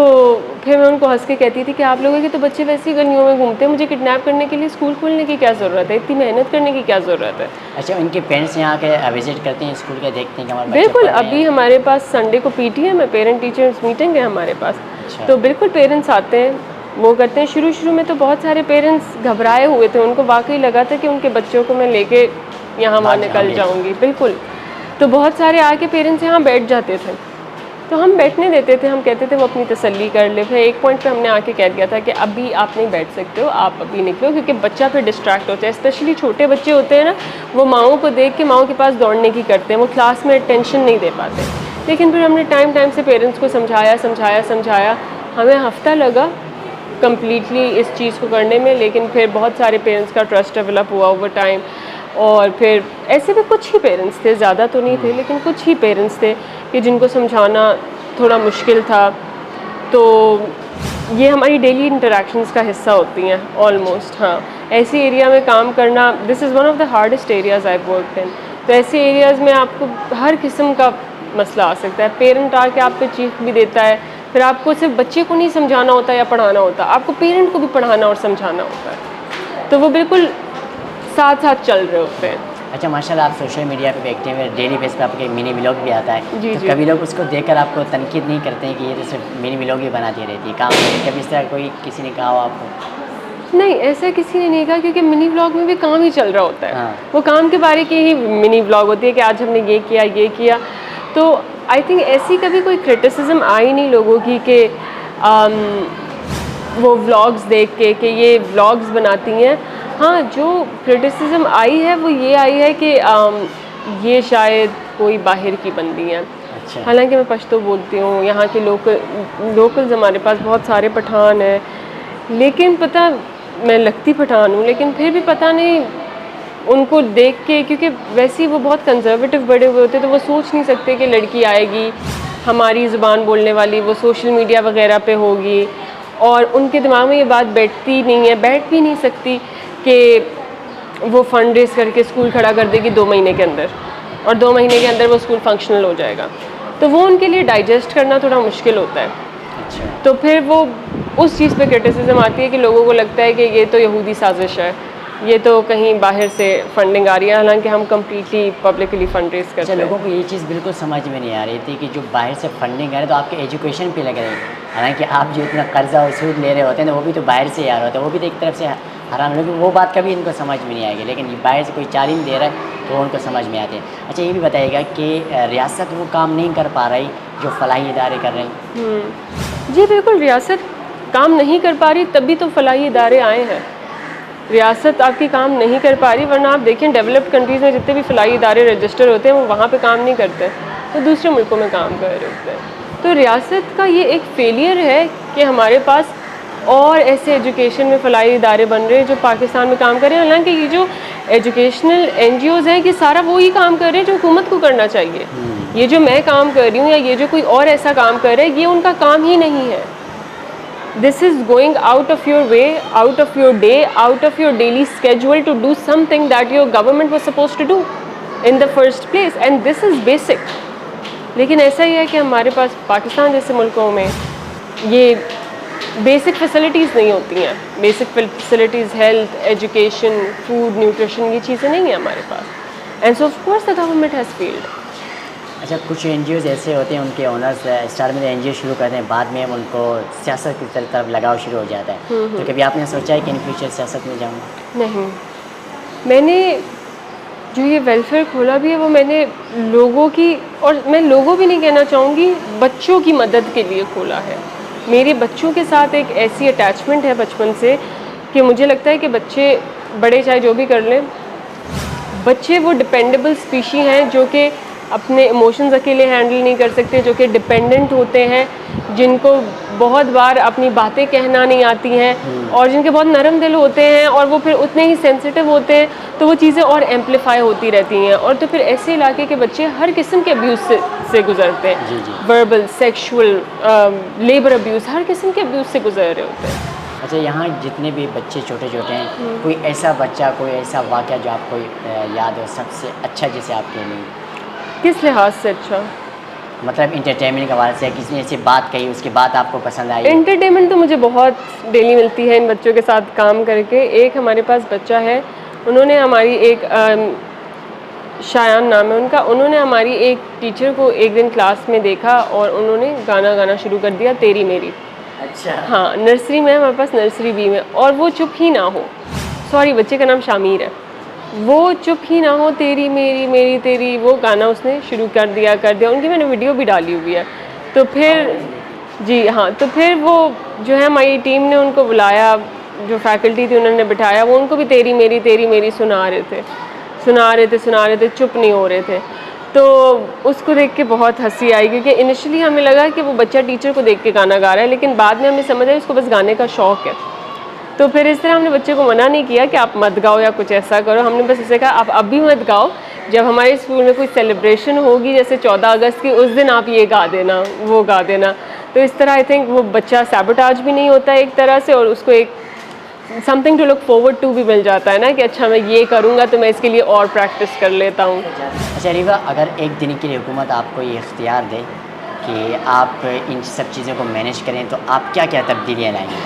फिर मैं उनको हंस के कहती थी कि आप लोगों के तो बच्चे वैसे ही गलियों में घूमते हैं, मुझे किडनैप करने के लिए स्कूल खोलने की क्या ज़रूरत है, इतनी मेहनत करने की क्या ज़रूरत है।
अच्छा, उनके पेरेंट्स यहाँ के विज़िट करते हैं स्कूल के, देखते हैं कि हमारे बच्चे
बिल्कुल,
पढ़ रहे हैं?
अभी हमारे पास संडे को पीटीएम है, पेरेंट टीचर्स मीटिंग है हमारे पास।
अच्छा।
तो बिल्कुल पेरेंट्स आते हैं, वो करते हैं। शुरू में तो बहुत सारे पेरेंट्स घबराए हुए थे, उनको वाकई लगा था कि उनके बच्चों को मैं लेके यहाँ वहाँ निकल जाऊँगी। बिल्कुल, तो बहुत सारे आके पेरेंट्स यहाँ बैठ जाते थे तो हम बैठने देते थे, हम कहते थे वो अपनी तसल्ली कर ले। फिर एक पॉइंट पे हमने आके कह दिया था कि अभी आप नहीं बैठ सकते हो, आप अभी निकलो, क्योंकि बच्चा फिर डिस्ट्रैक्ट होता है। स्पेशली छोटे बच्चे होते हैं ना, वो माओं को देख के माओं के पास दौड़ने की करते हैं, वो क्लास में अटेंशन नहीं दे पाते। लेकिन फिर हमने टाइम से पेरेंट्स को समझाया। हमें हफ्ता लगा कम्प्लीटली इस चीज़ को करने में, लेकिन फिर बहुत सारे पेरेंट्स का ट्रस्ट डेवलप हुआ ओवर टाइम। और फिर ऐसे भी कुछ ही पेरेंट्स थे, ज़्यादा तो नहीं थे, लेकिन कुछ ही पेरेंट्स थे कि जिनको समझाना थोड़ा मुश्किल था। तो ये हमारी डेली इंटरेक्शंस का हिस्सा होती हैं ऑलमोस्ट। हाँ, ऐसे एरिया में काम करना, this is one of the hardest areas I worked in. तो ऐसे एरियाज़ में आपको हर किस्म का मसला आ सकता है। पेरेंट आके आप पे चीख भी देता है, फिर आपको सिर्फ बच्चे को नहीं समझाना होता या पढ़ाना होता, आपको पेरेंट को भी पढ़ाना और समझाना होता है। तो वो बिल्कुल साथ चल रहे होते हैं।
अच्छा, माशाल्लाह आप सोशल मीडिया पे एक्टिव हैं, डेली बेस पे आपके मिनी व्लॉग भी आता है।
जी,
तो
जी।
कभी लोग उसको देखकर आपको तनकीद नहीं करते हैं कि ये तो सिर्फ मिनी व्लॉग ही बनाती रहती है, काम नहीं? कभी इस तरह कोई किसी ने कहा हो आपको?
नहीं, ऐसा किसी ने नहीं कहा, क्योंकि मिनी व्लॉग में भी काम ही चल रहा होता है।
हाँ।
वो काम के बारे की ही मिनी व्लॉग होती है कि आज हमने ये किया। तो आई थिंक ऐसी कभी कोई क्रिटिसिज्म आई नहीं लोगों की कि वो व्लॉग्स देख के कि ये व्लॉग्स बनाती हैं। हाँ, जो क्रिटिसिज्म आई है वो ये आई है कि ये शायद कोई बाहर की बंदी हैं।
अच्छा।
हालांकि मैं पश्तो बोलती हूँ, यहाँ के लोकल्स हमारे पास बहुत सारे पठान हैं, लेकिन पता मैं लगती पठान हूँ, लेकिन फिर भी पता नहीं उनको देख के, क्योंकि वैसे ही वो बहुत कंजर्वेटिव बड़े हुए होते तो वो सोच नहीं सकते कि लड़की आएगी हमारी ज़ुबान बोलने वाली, वो सोशल मीडिया वगैरह पे होगी, और उनके दिमाग में ये बात बैठती नहीं है, बैठ भी नहीं सकती कि वो फंड रेज करके स्कूल खड़ा कर देगी 2 महीने के अंदर, और 2 महीने के अंदर वो स्कूल फंक्शनल हो जाएगा। तो वो उनके लिए डाइजेस्ट करना थोड़ा मुश्किल होता है।
अच्छा।
तो फिर वो उस चीज़ पे क्रिटिसिज्म आती है कि लोगों को लगता है कि ये तो यहूदी साजिश है, ये तो कहीं बाहर से फंडिंग आ रही है, हालांकि हम कम्प्लीटली पब्लिकली फंड रेज करते हैं।
लोगों को ये चीज़ बिल्कुल समझ में नहीं आ रही थी कि जो बाहर से फंडिंग आ रही है तो आपके एजुकेशन पे लग रही है, हालांकि आप जो इतना कर्जा और सूद ले रहे होते हैं ना, वो भी तो बाहर से आ रहा होता है, वो भी तो एक तरफ से हराम लोग, वो बात कभी इनको समझ में नहीं आएगी, लेकिन बाहर से कोई चालीम दे रहा है तो उनको समझ में आते हैं। अच्छा, ये भी बताइएगा कि रियासत वो काम नहीं कर पा रही जो फलाही इदारे कर रहे हैं?
जी बिल्कुल, रियासत काम नहीं कर पा रही, तभी तो फलाही इदारे आए हैं। रियासत आपकी काम नहीं कर पा रही, वरना आप देखें डेवलप्ड कंट्रीज़ में जितने भी फलाही इदारे रजिस्टर होते हैं वो वहाँ पे काम नहीं करते, वो दूसरे मुल्कों में काम कर रहे होते हैं। तो रियासत का ये एक फेलियर है कि हमारे पास और ऐसे एजुकेशन में फलाही इदारे बन रहे हैं जो पाकिस्तान में काम कर रहे हैं। हालांकि ये जो एजुकेशनल NGOs हैं कि सारा वो ही काम कर रहे हैं जो हुकूमत को करना चाहिए। ये जो मैं काम कर रही हूँ या ये जो कोई और ऐसा काम कर रहा है, ये उनका काम ही नहीं है. This is going out of your way, out of your day, out of your daily schedule to do something that your government was supposed to do in the first place, and this is basic. लेकिन ऐसा ही है कि हमारे पास पाकिस्तान जैसे मुल्कों में ये basic facilities नहीं होती हैं. Basic facilities, health, education, food, nutrition, ये चीज़ें नहीं हैं हमारे पास. And so of course the government has failed.
अच्छा, कुछ एनजीओज़ ऐसे होते हैं, उनके ओनर्स स्टार्ट में एनजीओ शुरू करते हैं, बाद में उनको सियासत की तरफ लगाव शुरू हो जाता है. तो कभी आपने सोचा है कि इन फ्यूचर सियासत में जाऊँगा?
नहीं, मैंने जो ये वेलफेयर खोला भी है वो मैंने लोगों की, और मैं लोगों भी नहीं कहना चाहूँगी, बच्चों की मदद के लिए खोला है. मेरे बच्चों के साथ एक ऐसी अटैचमेंट है बचपन से कि मुझे लगता है कि बच्चे बड़े चाहे जो भी कर लें, बच्चे वो डिपेंडेबल स्पीशी हैं जो कि अपने इमोशंस अकेले हैंडल नहीं कर सकते, जो कि डिपेंडेंट होते हैं, जिनको बहुत बार अपनी बातें कहना नहीं आती हैं, और जिनके बहुत नरम दिल होते हैं, और वो फिर उतने ही सेंसिटिव होते हैं, तो वो चीज़ें और एम्पलीफाई होती रहती हैं. और तो फिर ऐसे इलाके के बच्चे हर किस्म के अब्यूज़ से गुजरते हैं.
जी जी.
वर्बल, सेक्शुअल, लेबर अब्यूज़, हर किस्म के अब्यूज़ से गुजर रहे होते हैं.
अच्छा, यहाँ जितने भी बच्चे छोटे छोटे हैं, कोई ऐसा बच्चा, कोई ऐसा वाक़या जो आपको याद हो सबसे अच्छा, जैसे आपके लिए?
किस लिहाज से अच्छा?
मतलब इंटरटेनमेंट के हवाले से किसी ने ऐसी बात कही, उसकी बात आपको पसंद आई?
एंटरटेनमेंट तो मुझे बहुत डेली मिलती है इन बच्चों के साथ काम करके. एक हमारे पास बच्चा है, उन्होंने हमारी एक शायान नाम है उनका, उन्होंने हमारी एक टीचर को एक दिन क्लास में देखा और उन्होंने गाना गाना शुरू कर दिया, तेरी मेरी.
अच्छा.
हाँ, नर्सरी में, हमारे पास नर्सरी बी में, और वो चुप ही ना हो. सॉरी, बच्चे का नाम शामिर है. वो चुप ही ना हो, तेरी मेरी मेरी तेरी, वो गाना उसने शुरू कर दिया. उनकी मैंने वीडियो भी डाली हुई है. तो फिर जी हाँ, तो फिर वो जो है हमारी टीम ने उनको बुलाया, जो फैकल्टी थी उन्होंने बिठाया, वो उनको भी तेरी मेरी सुना रहे थे, चुप नहीं हो रहे थे. तो उसको देख के बहुत हंसी आई, क्योंकि इनिशियली हमें लगा कि वो बच्चा टीचर को देख के गाना गा रहा है, लेकिन बाद में हमें समझ आया उसको बस गाने का शौक़ है. तो फिर इस तरह हमने बच्चे को मना नहीं किया कि आप मत गाओ या कुछ ऐसा करो. हमने बस उसे कहा आप अभी मत गाओ, जब हमारे स्कूल में कोई सेलिब्रेशन होगी जैसे 14 अगस्त की, उस दिन आप ये गा देना, वो गा देना. तो इस तरह आई थिंक वो बच्चा सैबोटाज भी नहीं होता है एक तरह से, और उसको एक something to look forward to भी मिल जाता है ना, कि अच्छा मैं ये करूँगा तो मैं इसके लिए और प्रैक्टिस कर लेता हूँ.
अच्छा रीवा, अगर एक दिन के लिए हुकूमत आपको ये इख्तियार दे कि आप इन सब चीज़ों को मैनेज करें, तो आप क्या क्या तब्दीलियाँ लाएंगे?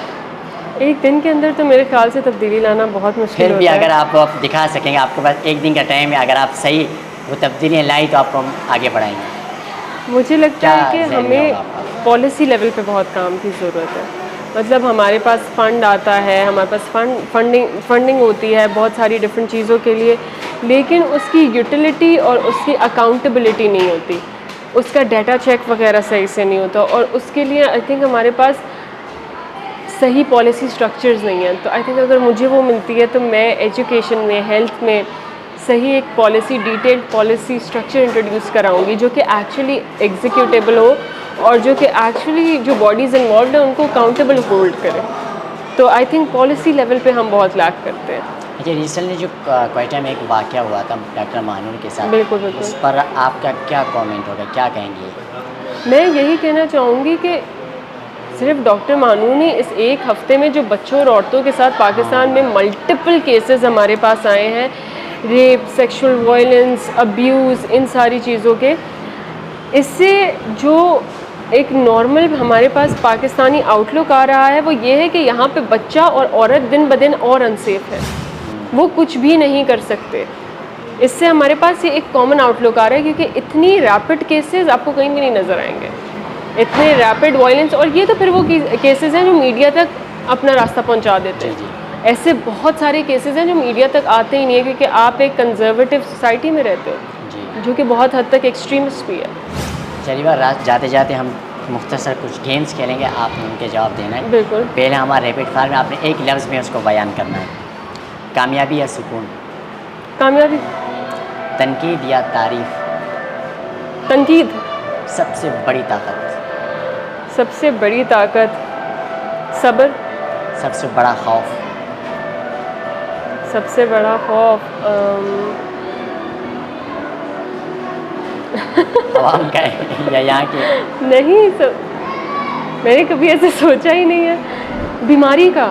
एक दिन के अंदर तो मेरे ख्याल से तब्दीली लाना बहुत मुश्किल
फिर भी
होता है.
अगर आप दिखा सकेंगे, आपके पास एक दिन का टाइम है, अगर आप सही वो तब्दीलियाँ लाई तो आपको हम आगे बढ़ाएंगे.
मुझे लगता
क्या
है कि
ज़हन में
हमें
होगा आपका?
पॉलिसी लेवल पे बहुत काम की ज़रूरत है. मतलब हमारे पास फ़ंड आता है, हमारे पास फंडिंग होती है बहुत सारी डिफरेंट चीज़ों के लिए, लेकिन उसकी यूटिलिटी और उसकी अकाउंटेबिलिटी नहीं होती, उसका डाटा चेक वगैरह सही से नहीं होता, और उसके लिए आई थिंक हमारे पास सही पॉलिसी स्ट्रक्चर्स नहीं हैं. तो आई थिंक अगर मुझे वो मिलती है तो मैं एजुकेशन में, हेल्थ में सही एक policy, detailed policy structure introduce कराऊंगी, जो कि एक्चुअली एग्जीक्यूटेबल हो, और जो कि एक्चुअली जो बॉडीज़ इन्वॉल्व हैं उनको अकाउंटेबल होल्ड करे. तो आई थिंक पॉलिसी लेवल पे हम बहुत लैक करते हैं.
अच्छा, रिसेंटली जो क्वेटा में एक वाक़या हुआ था डॉक्टर महानूर के साथ,
बिल्कुल बिल्कुल.
उस पर आपका क्या कमेंट होगा, क्या कहेंगे?
मैं यही कहना चाहूँगी कि सिर्फ डॉक्टर मानू ने इस एक हफ़्ते में जो बच्चों और औरतों के साथ पाकिस्तान में मल्टीपल केसेस हमारे पास आए हैं, रेप, सेक्सुअल वायलेंस, अब्यूज़, इन सारी चीज़ों के, इससे जो एक नॉर्मल हमारे पास पाकिस्तानी आउटलुक आ रहा है वो ये है कि यहाँ पे बच्चा और औरत दिन ब दिन और अनसेफ है, वो कुछ भी नहीं कर सकते. इससे हमारे पास ये एक कॉमन आउटलुक आ रहा है, क्योंकि इतनी रैपिड केसेस आपको कहीं भी नहीं नज़र आएंगे, इतने रैपिड वायलेंस. और ये तो फिर वो केसेस हैं जो मीडिया तक अपना रास्ता पहुंचा देते हैं. ऐसे बहुत सारे केसेस हैं जो मीडिया तक आते ही नहीं है, क्योंकि आप एक कंजर्वेटिव सोसाइटी में रहते हो
जी,
जो कि बहुत हद तक एक्सट्रीमिस्ट भी है.
चलिए रात जाते जाते हम मुख्तसर कुछ गेम्स खेलेंगे, आपने उनके जवाब देना है.
बिल्कुल.
पहले हमारा रैपिड फायर में आपने एक लफ्ज़ में उसको बयान करना है. कामयाबी या सुकून?
कामयाबी.
तनकीद या तारीफ़?
तनकीद.
सबसे बड़ी ताकत?
सबसे बड़ी ताकत सब्र.
सबसे बड़ा खौफ?
सबसे बड़ा खौफ
आवाम का है या यहाँ के?
नहीं, मैंने कभी ऐसे सोचा ही नहीं है। बीमारी का।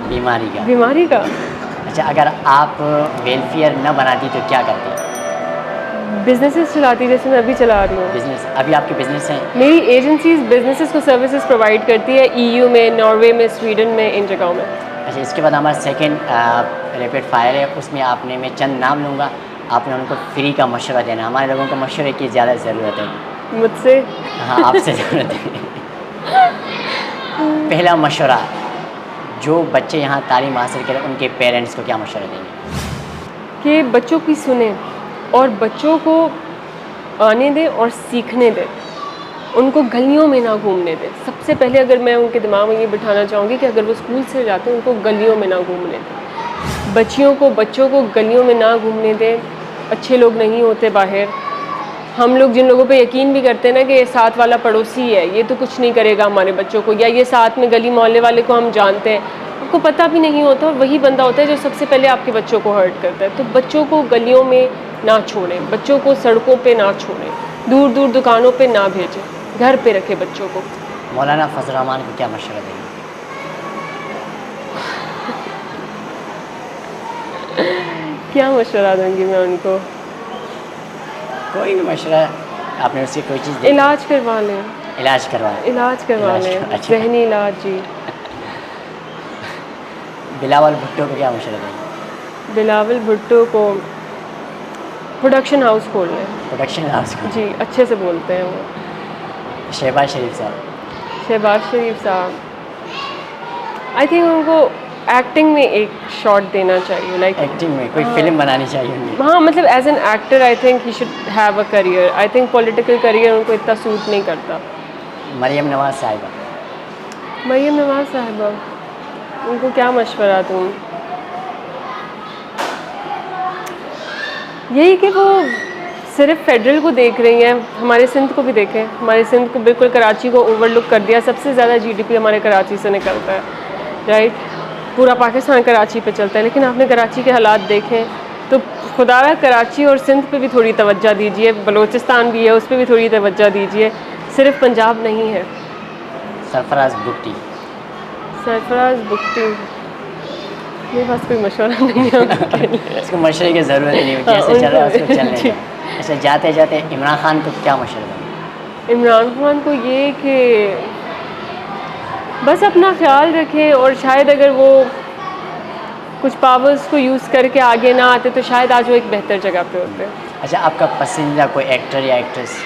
बीमारी का। अच्छा, अगर आप वेलफेयर न बनाती तो क्या करती?
बिजनेसेस चलाती, जैसे मैं अभी चला रही हूँ।
बिजनेस? अभी आपके बिजनेस हैं?
मेरी एजेंसीज बिजनेसेस को सर्विसेज प्रोवाइड करती है EU में, नॉर्वे में, स्वीडन में, इन जगहों में।
अच्छा, इसके बाद हमारा सेकंड रैपिड फायर है, उसमें आपने मैं चंद नाम लूँगा, आपने उनको फ्री का मशवरा देना। हमारे लोगों को मशवरे की ज़्यादा ज़रूरत है।
मुझसे?
हाँ, आपसे ज़रूरत है। पहला मशवरा, जो बच्चे यहाँ तालीम हासिल करें उनके पेरेंट्स को क्या मशवरा देंगे?
कि बच्चों की सुने और बच्चों को आने दें और सीखने दें, उनको गलियों में ना घूमने दें। सबसे पहले अगर मैं उनके दिमाग में ये बिठाना चाहूँगी कि अगर वो स्कूल से जाते हैं उनको गलियों में ना घूमने दें। बच्चों को गलियों में ना घूमने दें। अच्छे लोग नहीं होते बाहर। हम लोग जिन लोगों पे यकीन भी करते हैं ना कि ये साथ वाला पड़ोसी है, ये तो कुछ नहीं करेगा हमारे बच्चों को, या ये साथ में गली मोहल्ले वाले को हम जानते हैं, आपको पता भी नहीं होता और वही बंदा होता है जो सबसे पहले आपके बच्चों को हर्ट करता है। तो बच्चों को गलियों में ना छोड़ें, बच्चों को सड़कों पे ना छोड़ें, दूर दूर दुकानों पे ना भेजें, घर पे रखें बच्चों को।
मौलाना फजल रहमान को क्या मशवरा देंगे?
क्या मशवरा दूंगी मैं उनको?
कोई भी मशवरा, आपने उससे कोई चीज़
इलाज करवा लें।
इलाज करवाएं।
इलाज करवा लें,
अच्छा।
ज़हनी इलाज। जी।
बिलावल भुट्टो को क्या मशवरा देंगे?
बिलावल भुट्टो को प्रोडक्शन हाउस खोल लें।
प्रोडक्शन हाउस को?
जी, अच्छे से बोलते हैं वो।
शहबाज शरीफ साहब?
शहबाज शरीफ साहब, आई थिंक उनको एक्टिंग में एक शॉट देना चाहिए। लाइक
एक्टिंग में कोई फिल्म बनानी चाहिए उन्हें।
हाँ, मतलब as an actor I think he should have a career. I think political career उनको इतना सूट नहीं करता।
मरियम नवाज साहिबा?
मरियम नवाज साहिबा, उनको क्या मशवरा दूँ? यही कि वो सिर्फ फेडरल को देख रही हैं, हमारे सिंध को भी देखें। हमारे सिंध को बिल्कुल कराची को ओवरलुक कर दिया। सबसे ज़्यादा GDP हमारे कराची से निकलता है, राइट? पूरा पाकिस्तान कराची पे चलता है, लेकिन आपने कराची के हालात देखें तो खुदारा कराची और सिंध पे भी थोड़ी तवज्जो दीजिए। बलूचिस्तान भी है, उस पर भी थोड़ी तवज्जो दीजिए, सिर्फ पंजाब नहीं है।
सरफराज बुट्टी?
सरफराज बुट्टी, मेरे पास कोई मशवरा नहीं है।
इसको मशवरे की ज़रूरत नहीं है, जैसे चल रहा है उसको चलने दो। अच्छा, जाते जाते इमरान खान को क्या मशवरा देंगे?
इमरान खान को ये कि बस अपना ख्याल रखें, और शायद अगर वो कुछ पावर्स को यूज़ करके आगे ना आते तो शायद आज वो एक बेहतर जगह पे होते।
अच्छा, आपका पसंदीदा कोई एक्टर या एक्ट्रेस?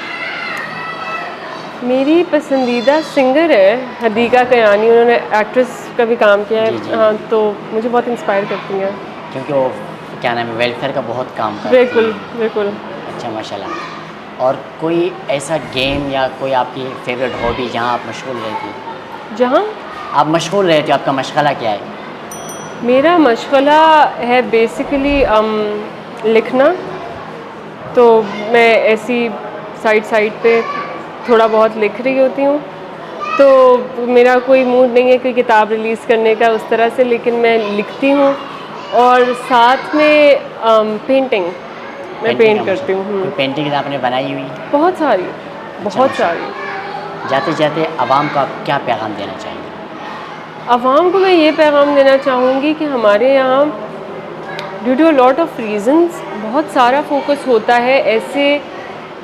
मेरी पसंदीदा सिंगर है हदीका कयानी, उन्होंने एक्ट्रेस का भी काम किया
जी, जी।
है। हाँ, तो मुझे बहुत इंस्पायर करती हैं,
क्योंकि वो क्या नाम है, वेलफेयर का बहुत काम करती हैं।
बिल्कुल बिल्कुल।
अच्छा, माशाल्लाह। और कोई ऐसा गेम या कोई आपकी फेवरेट हॉबी जहाँ आप मशगूल रहती?
जहाँ
आप मशगूल रहती हो, आपका मशगला क्या है?
मेरा मशगला है बेसिकली लिखना। तो मैं ऐसी साइड पे थोड़ा बहुत लिख रही होती हूँ। तो मेरा कोई मूड नहीं है कोई किताब रिलीज़ करने का उस तरह से, लेकिन मैं लिखती हूँ। और साथ में पेंटिंग, मैं पेंट करती हूँ।
कोई पेंटिंग आपने बनाई हुई?
बहुत सारी, बहुत सारी।
जाते जाते आवाम को आप क्या पैगाम देना चाहेंगे?
आवाम को मैं ये पैगाम देना चाहूँगी कि हमारे यहाँ due to a lot of reasons बहुत सारा फोकस होता है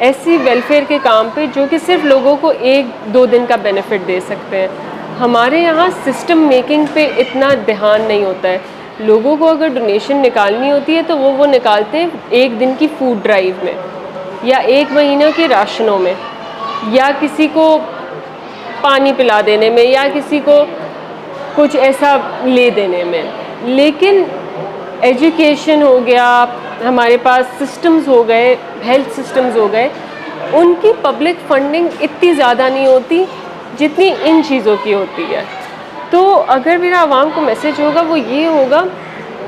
ऐसी वेलफेयर के काम पे जो कि सिर्फ लोगों को 1-2 दिन का बेनिफिट दे सकते हैं। हमारे यहाँ सिस्टम मेकिंग पे इतना ध्यान नहीं होता है। लोगों को अगर डोनेशन निकालनी होती है तो वो निकालते हैं 1 दिन की फूड ड्राइव में, या 1 महीना के राशनों में, या किसी को पानी पिला देने में, या किसी को कुछ ऐसा ले देने में। लेकिन एजुकेशन हो गया, हमारे पास सिस्टम्स हो गए, हेल्थ सिस्टम्स हो गए, उनकी पब्लिक फंडिंग इतनी ज़्यादा नहीं होती जितनी इन चीज़ों की होती है। तो अगर मेरा आवाम को मैसेज होगा वो ये होगा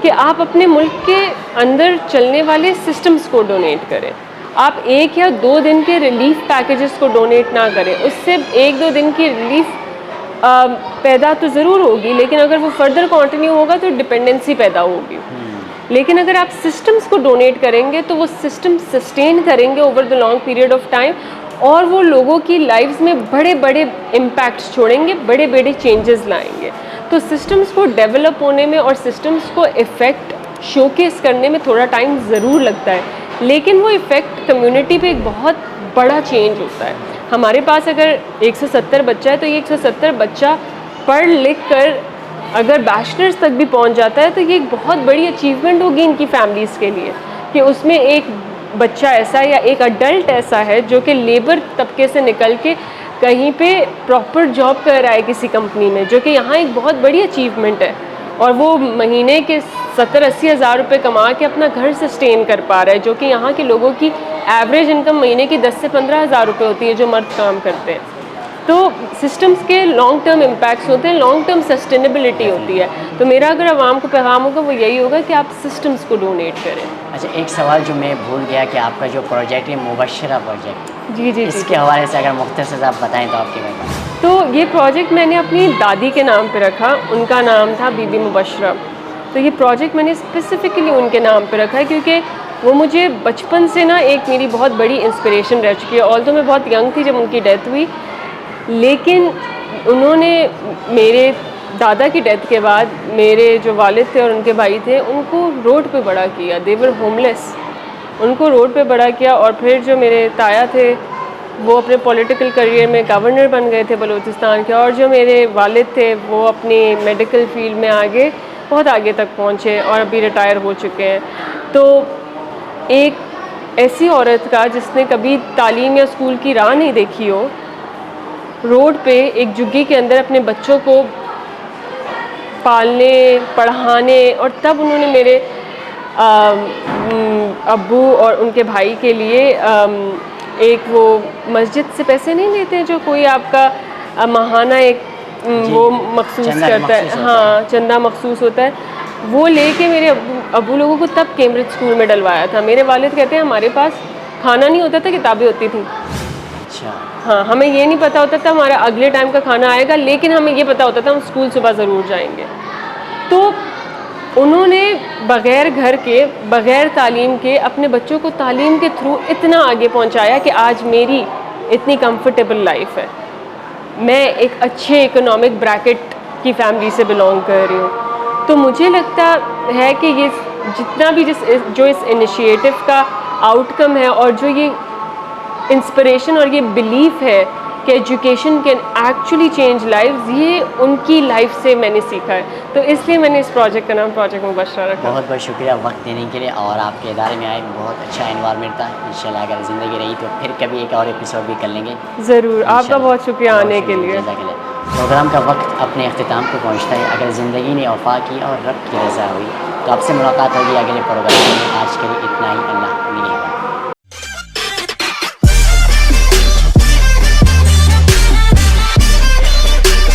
कि आप अपने मुल्क के अंदर चलने वाले सिस्टम्स को डोनेट करें। आप 1 या 2 दिन के रिलीफ पैकेजेस को डोनेट ना करें। उससे 1-2 दिन की रिलीफ पैदा तो ज़रूर होगी, लेकिन अगर वो फर्दर कंटिन्यू होगा तो डिपेंडेंसी पैदा होगी। लेकिन अगर आप सिस्टम्स को डोनेट करेंगे तो वो सिस्टम सस्टेन करेंगे over the long period of time, और वो लोगों की लाइफ्स में बड़े बड़े इम्पैक्ट्स छोड़ेंगे, बड़े बड़े चेंजेस लाएंगे। तो सिस्टम्स को डेवलप होने में और सिस्टम्स को इफ़ेक्ट शोकेस करने में थोड़ा टाइम ज़रूर लगता है, लेकिन वो इफ़ेक्ट कम्युनिटी पे एक बहुत बड़ा चेंज होता है। हमारे पास अगर 170 बच्चा है तो ये 170 बच्चा पढ़ लिख कर अगर बैचलर्स तक भी पहुंच जाता है तो ये एक बहुत बड़ी अचीवमेंट होगी इनकी फैमिलीज़ के लिए, कि उसमें एक बच्चा ऐसा या एक अडल्ट ऐसा है जो कि लेबर तबके से निकल के कहीं पे प्रॉपर जॉब कर रहा है किसी कंपनी में, जो कि यहाँ एक बहुत बड़ी अचीवमेंट है। और वो महीने के 70-80 हज़ार रुपये कमा के अपना घर सस्टेन कर पा रहा है, जो कि यहाँ के लोगों की एवरेज इनकम महीने की 10 से 15 हज़ार रुपये होती है जो मर्द काम करते हैं। तो सिस्टम्स के लॉन्ग टर्म इम्पैक्ट्स होते हैं, लॉन्ग टर्म सस्टेनेबिलिटी होती है। तो मेरा अगर आवाम को पैगाम होगा वो यही होगा कि आप सिस्टम्स को डोनेट करें।
अच्छा, एक सवाल जो मैं भूल गया कि आपका जो प्रोजेक्ट है मुबशरा प्रोजेक्ट,
जी जी
इसके हवाले से अगर मुख्तसर आप बताएं तो आपके पास।
तो ये प्रोजेक्ट मैंने अपनी दादी के नाम पे रखा, उनका नाम था बीबी मुबशरा। तो ये प्रोजेक्ट मैंने स्पेसिफ़िकली उनके नाम पे रखा है क्योंकि वो मुझे बचपन से ना एक मेरी बहुत बड़ी इंस्पिरेशन रह चुकी है। ऑल तो मैं बहुत यंग थी जब उनकी डेथ हुई, लेकिन उन्होंने मेरे दादा की डेथ के बाद मेरे जो वालिद थे और उनके भाई थे उनको रोड पे बड़ा किया। दे वर होमलेस, उनको रोड पे बड़ा किया। और फिर जो मेरे ताया थे वो अपने पॉलिटिकल करियर में गवर्नर बन गए थे बलूचिस्तान के, और जो मेरे वालिद थे वो अपनी मेडिकल फील्ड में आगे बहुत आगे तक पहुँचे और अभी रिटायर हो चुके हैं। तो एक ऐसी औरत का जिसने कभी तालीम या स्कूल की राह नहीं देखी हो, रोड पे एक झुग्गी के अंदर अपने बच्चों को पालने पढ़ाने, और तब उन्होंने मेरे अब्बू और उनके भाई के लिए एक वो मस्जिद से पैसे नहीं लेते हैं जो कोई आपका माहाना एक वो मखसूस करता है, हाँ चंदा मखसूस होता है, वो लेके मेरे अब्बू लोगों को तब कैम्ब्रिज स्कूल में डलवाया था। मेरे वालिद कहते हैं हमारे पास खाना नहीं होता था, किताबें होती थी।
अच्छा।
हाँ, हमें ये नहीं पता होता था हमारा अगले टाइम का खाना आएगा, लेकिन हमें ये पता होता था हम स्कूल सुबह ज़रूर जाएंगे। तो उन्होंने बग़ैर घर के, बग़ैर तालीम के अपने बच्चों को तालीम के थ्रू इतना आगे पहुंचाया कि आज मेरी इतनी कंफर्टेबल लाइफ है। मैं एक अच्छे इकोनॉमिक ब्रैकेट की फैमिली से बिलोंग कर रही हूँ। तो मुझे लगता है कि ये जितना भी जो इस इनिशिएटिव का आउटकम है और जो ये इंस्पिरेशन और ये बिलीफ है कि education can actually change lives, ये उनकी लाइफ से मैंने सीखा है। तो इसलिए मैंने इस प्रोजेक्ट का नाम प्रोजेक्ट मुबशरा रखा।
बहुत बहुत शुक्रिया वक्त देने के लिए, और आपके इदारे में आए बहुत अच्छा इन्वायरमेंट था। इंशाल्लाह अगर ज़िंदगी रही तो फिर कभी एक और एपिसोड भी कर लेंगे।
ज़रूर, आपका बहुत शुक्रिया आने के लिए।
प्रोग्राम का वक्त अपने अख्तिताम को पहुँचता है। अगर ज़िंदगी ने वफा की और रब की रज़ा हुई तो आपसे मुलाकात होगी अगले प्रोग्राम में। आज के लिए इतना ही। अल्लाह।